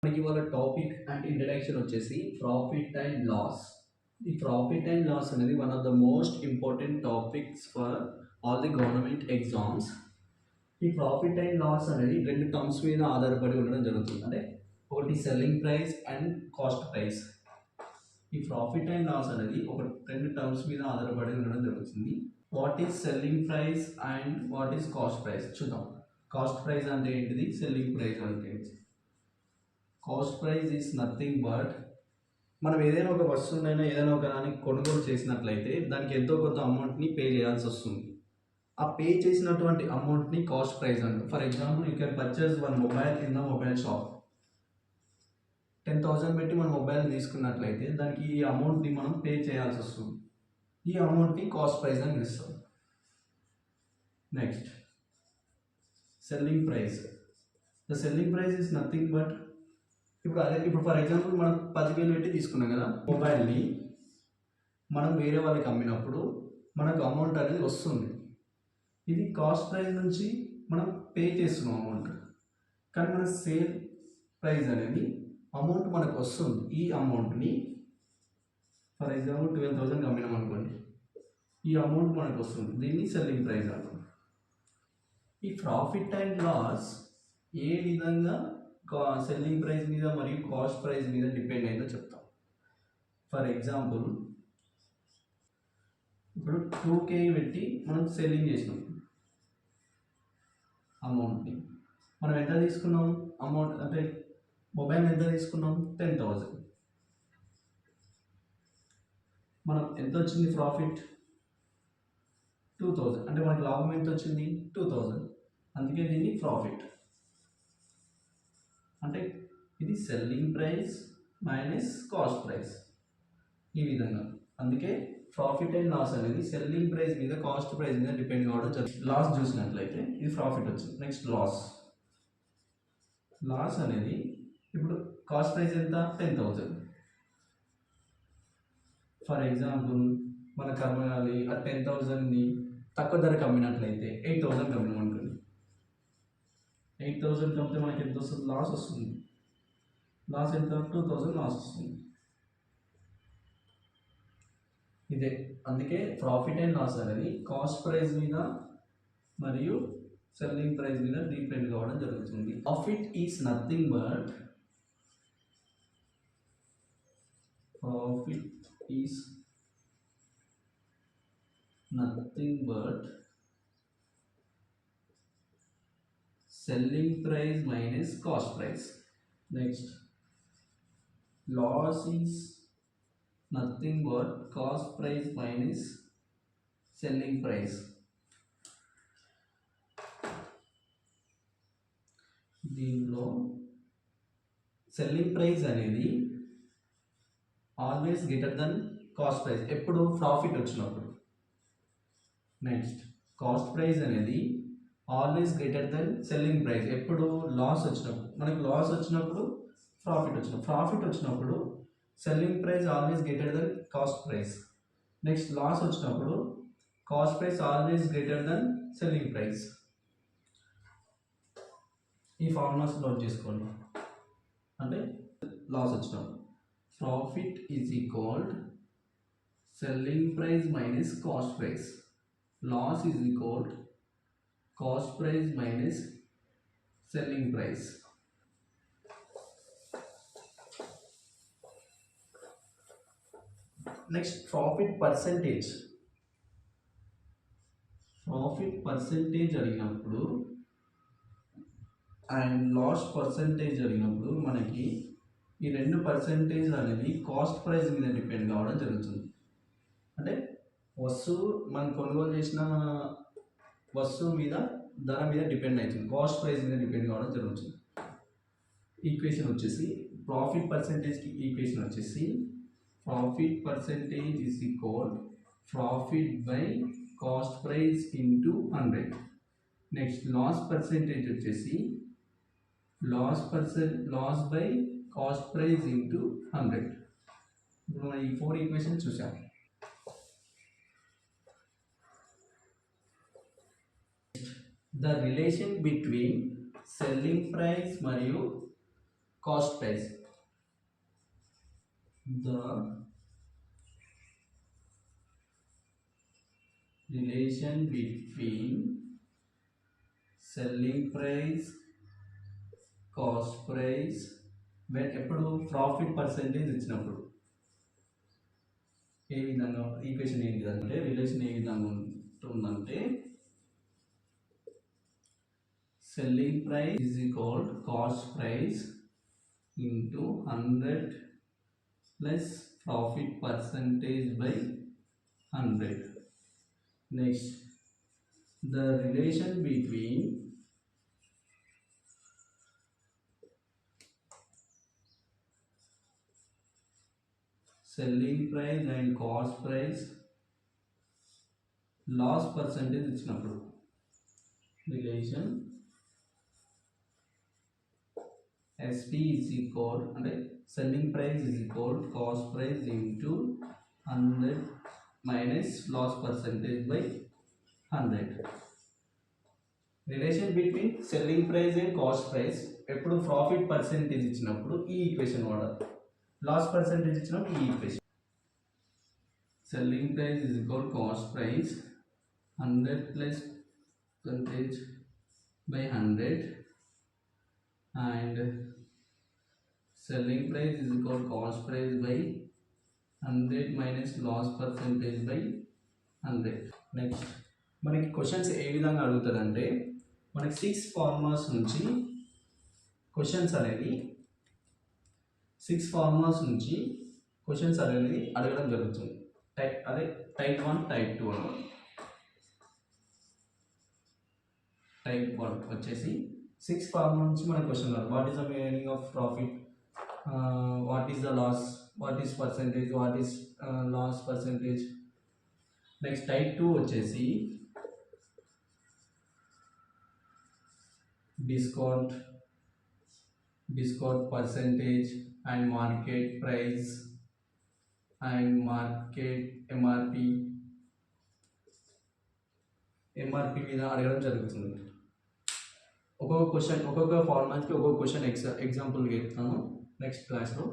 మనకి ఇవాళ topic and introduction వచ్చేసి ప్రాఫిట్ అండ్ లాస్. ఈ ప్రాఫిట్ అండ్ లాస్ అనేది one of the most important topics for all the government exams. ఈ profit and loss అనేది రెండు టర్మ్స్ మీద ఆధారపడి ఉండడం జరుగుతుంది. అంటే ఒకటి selling price and cost price. ఈ ప్రాఫిట్ అండ్ లాస్ అనేది ఒక రెండు టర్మ్స్ మీద ఆధారపడి ఉండడం జరుగుతుంది. What is selling price and what is cost price చూద్దాం. కాస్ట్ ప్రైస్ అంటే ఏంటిది, సెల్లింగ్ ప్రైస్ అంటే ఏంటి? Cost price is nothing but మనం ఏదైనా ఒక వస్తువునైనా ఏదైనా ఒక దాన్ని కొనుగోలు చేసినట్లయితే దానికి ఎంతో కొంత అమౌంట్ని పే చేయాల్సి వస్తుంది. ఆ పే చేసినటువంటి అమౌంట్ని కాస్ట్ ప్రైస్ అంటారు. For example you can purchase one mobile in the mobile shop. 10,000 పెట్టి మనం మొబైల్ తీసుకున్నట్లయితే దానికి ఈ అమౌంట్ని మనం పే చేయాల్సి వస్తుంది. ఈ అమౌంట్ని కాస్ట్ ప్రైస్ అని పిలుస్తాం. Next selling price. The selling price is nothing but ఇప్పుడు ఫర్ ఎగ్జాంపుల్ మనం 10,000 పెట్టి తీసుకున్నాం కదా మొబైల్ని, మనం వేరే వాళ్ళకి అమ్మినప్పుడు మనకు అమౌంట్ అనేది వస్తుంది. ఇది కాస్ట్ ప్రైస్ నుంచి మనం పే చేస్తున్నాం అమౌంట్, కానీ మన సేల్ ప్రైస్ అనేది అమౌంట్ మనకు వస్తుంది. ఈ అమౌంట్ని ఫర్ ఎగ్జాంపుల్ 12,000 అమ్మినాం అనుకోండి, ఈ అమౌంట్ మనకు వస్తుంది. దీన్ని సెల్లింగ్ ప్రైస్ అంటాం. ఈ ప్రాఫిట్ అండ్ లాస్ ఏ విధంగా సెల్లింగ్ ప్రైస్ మీద మరియు కాస్ట్ ప్రైస్ మీద డిపెండ్ అయిందో చెప్తాం. ఫర్ ఎగ్జాంపుల్ ఇప్పుడు 2K పెట్టి మనం సెల్లింగ్ చేసినాం అమౌంట్ని. మనం ఎంత తీసుకున్నాం అమౌంట్, అంటే మొబైల్ ఎంత తీసుకున్నాం 10,000. మనం ఎంత వచ్చింది ప్రాఫిట్ 2,000. అంటే మనకి లాభం ఎంత వచ్చింది 2,000. అందుకే దీన్ని ప్రాఫిట్ అంటే ఇది selling price minus cost price ఈ విధంగా. అందుకే ప్రాఫిట్ అండ్ లాస్ అనేది సెల్లింగ్ ప్రైస్ మీద కాస్ట్ ప్రైస్ మీద డిపెండ్ కావడం జరుగుతుంది. లాస్ చూసినట్లయితే ఇది ప్రాఫిట్ వచ్చింది. నెక్స్ట్ లాస్ అనేది ఇప్పుడు కాస్ట్ ప్రైస్ ఎంత 10,000. ఫర్ ఎగ్జాంపుల్ మన కర్మగాలి ఆ 10,000ని తక్కువ ధరకు అమ్మినట్లయితే 8,000 అమ్మినాం అనుకోండి. 8,000 అమ్మితే మనకి ఎంత వస్తుంది, లాస్ వస్తుంది. లాస్ ఎంత 2,000 లాస్ వస్తుంది. ఇదే అందుకే ప్రాఫిట్ అండ్ లాస్ అనేది కాస్ట్ ప్రైస్ మీద మరియు సెల్లింగ్ ప్రైస్ మీద డిపెండ్ కావడం జరుగుతుంది. Profit is nothing but selling price minus cost price. Next, loss is nothing but cost price minus selling price. దీనిలో సెల్లింగ్ ప్రైస్ అనేది always greater than cost price ఎప్పుడు profit వచ్చినప్పుడు. Next cost price అనేది always greater than selling price ఎప్పుడు loss వచ్చినప్పుడు. మనకి loss వచ్చినప్పుడు profit వచ్చినప్పుడు selling price always greater than cost price. Next loss వచ్చినప్పుడు cost price always greater than selling price. ఈ ఫార్ములాస్ నోట్ చేసుకోండి. అంటే లాస్ వచ్చినప్పుడు profit is equal to selling price minus cost price. Loss is equal to cost price minus selling price. Next, profit percentage అడిగినప్పుడు and loss percentage అడిగినప్పుడు మనకి ఈ రెండు percentage అనేది కాస్ట్ ప్రైస్ మీద డిపెండ్ కావడం జరుగుతుంది. అంటే వస్తువు మనం కొనుగోలు చేసిన వస్తువు మీద ధర మీద డిపెండ్ అవుతుంది, కాస్ట్ ప్రైస్ మీద డిపెండ్ కావడం జరుగుతుంది. ఈక్వేషన్ వచ్చేసి ప్రాఫిట్ పర్సెంటేజ్కి ఈక్వేషన్ వచ్చేసి profit percentage is equal profit by cost price into 100. Next loss percentage వచ్చేసి loss by cost price into 100. ఇప్పుడు మనం ఈ 4 ఈక్వేషన్ చూసాం. The relation between selling price మరియు cost price. The relation between selling price, cost price, when ఎప్పుడు profit percentage ఇచ్చినప్పుడు ఏ విధంగా equation ఏ విధంగా అంటే రిలేషన్ ఏ విధంగా ఉంటుందంటే selling price is equal to cost price into 100 plus profit percentage by 100. Next, the relation between selling price and cost price loss percentage ఇచ్చినప్పుడు relation SP is equal అంటే selling price is equal to cost price into 100 minus loss percentage by 100. Relation between selling price and cost price ఎప్పుడు profit percentage ఇచ్చినప్పుడు ఈ equation వాడాలి, loss percentage ఇచ్చినప్పుడు ఈ equation. Selling price is equal cost price 100 plus percentage by 100 and selling price is equal to cost price by 100 minus loss percentage by 100. Next మనకి questions ఏ విధంగా అడుగుతుందంటే మనకి 6 formulas నుంచి questions అనేది అడగడం జరుగుతుంది. టైప్ 1 టైప్ 2 అన్నమాట. టైప్ 1 వచ్చేసి 6 ఫార్ములా నుంచి మనకి క్వశ్చన్ కాదు. What is the meaning of profit, what is the loss, what is percentage, what is loss percentage. Next type 2 వచ్చేసి discount percentage and market price and market MRP మీద అడగడం జరుగుతుంది. ఒక్కొక్క క్వశ్చన్ ఒక్కొక్క ఫార్మాట్కి ఒక్కొక్క క్వశ్చన్ ఎగ్జాంపుల్ చెప్తాను next క్లాస్లో.